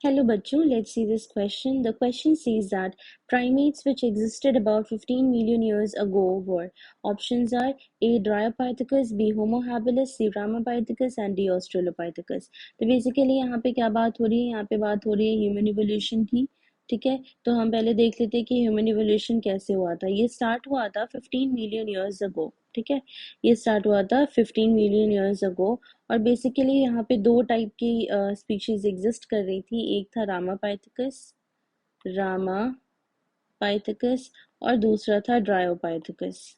Hello bachcho, let's see this question. The question says that primates which existed about 15 million years ago were, options are A. Dryopithecus, B. Homo habilis, C. Ramapithecus and D. Australopithecus. तो basically यहाँ पे क्या बात हो रही है, यहाँ पे बात हो रही है ह्यूमन इवोल्यूशन की। ठीक है, तो हम पहले देख लेते हैं कि ह्यूमन इवोल्यूशन कैसे हुआ था। ये स्टार्ट हुआ था 15 मिलियन ईयर्स अगो। ठीक है, ये स्टार्ट हुआ था 15 मिलियन ईयर्स अगो। और बेसिकली यहाँ पे दो टाइप की स्पीशीज एग्जिस्ट कर रही थी। एक था रामापाइथेकस और दूसरा था ड्रायोपाइथेकस।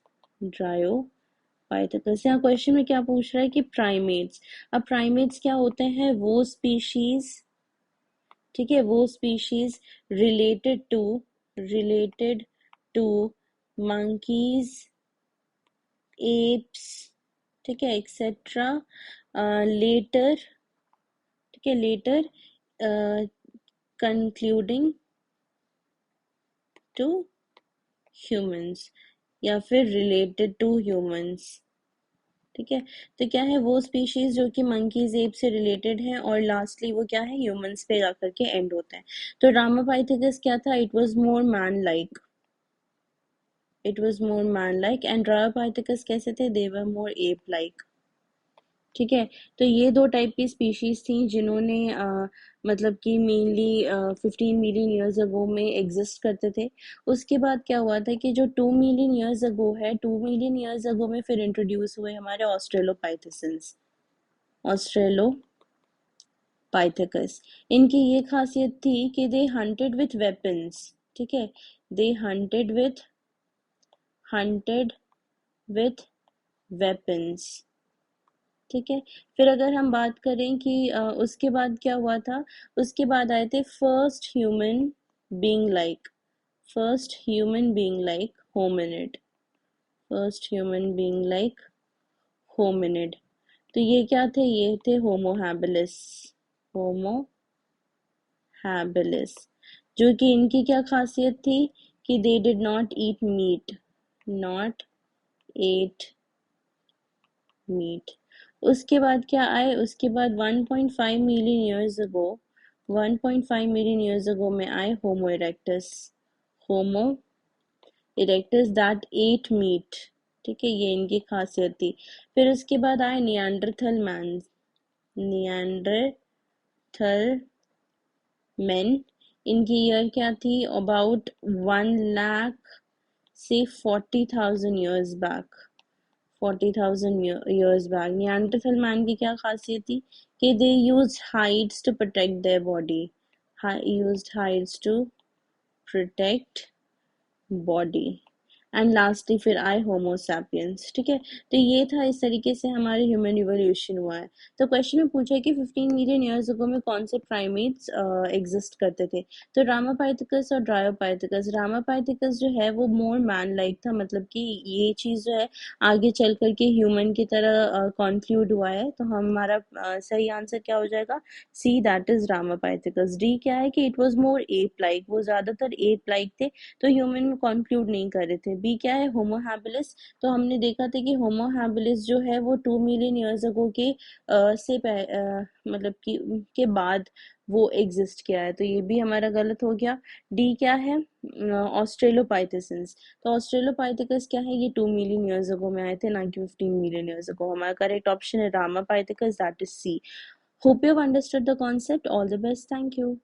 यहाँ क्वेश्चन में क्या पूछ रहा है कि प्राइमेट्स। अब प्राइमेट्स क्या होते हैं? वो स्पीशीज, ठीक है, वो species related to monkeys, apes, ठीक है, एक्सेट्रा, लेटर, ठीक है, लेटर कंक्लूडिंग टू ह्यूमंस या फिर रिलेटेड टू ह्यूमंस। ठीक है, तो क्या है, वो स्पीशीज जो कि मंकीज एप से रिलेटेड है और लास्टली वो क्या है, ह्यूमंस पे आकर के एंड होता है। तो रामापाइथेकस क्या था? It was more man like and Dryopithecus कैसे थे? They were more ape like. ठीक है, तो ये दो टाइप की स्पीशीज थी जिन्होंने मतलब कि मेनली 15 मिलियन ईयर्स अगो में एग्जिस्ट करते थे। उसके बाद क्या हुआ था कि जो 2 मिलियन ईयर्स अगो में फिर इंट्रोड्यूस हुए हमारे ऑस्ट्रेलोपाइथेकस। इनकी ये खासियत थी कि दे हंटेड विथ वेपन्स। ठीक है, दे हंटेड विथ वेपन्स। ठीक है, फिर अगर हम बात करें कि उसके बाद क्या हुआ था, उसके बाद आए थे first human being like hominid. First human being like hominid. तो ये क्या थे? ये थे होमो हैबिलिस। जो कि इनकी क्या खासियत थी कि they did not eat meat. उसके बाद क्या आए? उसके बाद 1.5 मिलियन ईयर्स अगो में आए होमो इरेक्टस दैट एट मीट। ठीक है, ये इनकी खासियत थी। फिर उसके बाद आए नियंडरथल मैन। इनकी ईयर क्या थी? अबाउट 1 लाख से 40,000 ईयर्स बैक। नियंडरथल मैन की क्या खासियत थी कि they used hides to protect their body. Protect body. And lastly फिर आए होमोसैपियंस। ठीक है, तो ये था, इस तरीके से हमारे ह्यूमन इवोल्यूशन हुआ है। तो क्वेश्चन में पूछा है कि 15 मिलियन ईयर्स अगो में कौन से प्राइमेट्स एग्जिस्ट करते थे। तो रामापाइथेकस और ड्रायोपाइथेकस जो है वो मोर मैन लाइक था, मतलब कि ये चीज जो है आगे चल करके ह्यूमन की तरह कॉन्क्लूड हुआ है। तो हमारा सही आंसर क्या हो जाएगा? सी, दैट इज रामापाइथेकस। डी क्या है कि it was more ape like, वो ज्यादातर एप लाइक थे, तो ह्यूमन में कंक्लूड नहीं कर रहे थे। बी क्या है? Homo habilis. तो हमने देखा था कि होमो हैबिलिस जो है वो 2 मिलियन ईयर्स अगो के मतलब कि के बाद वो एग्जिस्ट किया है, तो ये भी हमारा गलत हो गया। डी क्या है? ऑस्ट्रेलोपाइथेसिस। तो ऑस्ट्रेलोपाइथेकस क्या है? ये 2 मिलियन ईयर्स अगो में आए थे, ना कि 15 मिलियन ईयर्स अगो। हमारा करेक्ट ऑप्शन है Ramapithecus, that is C. Hope you have understood the concept. All the best, thank you.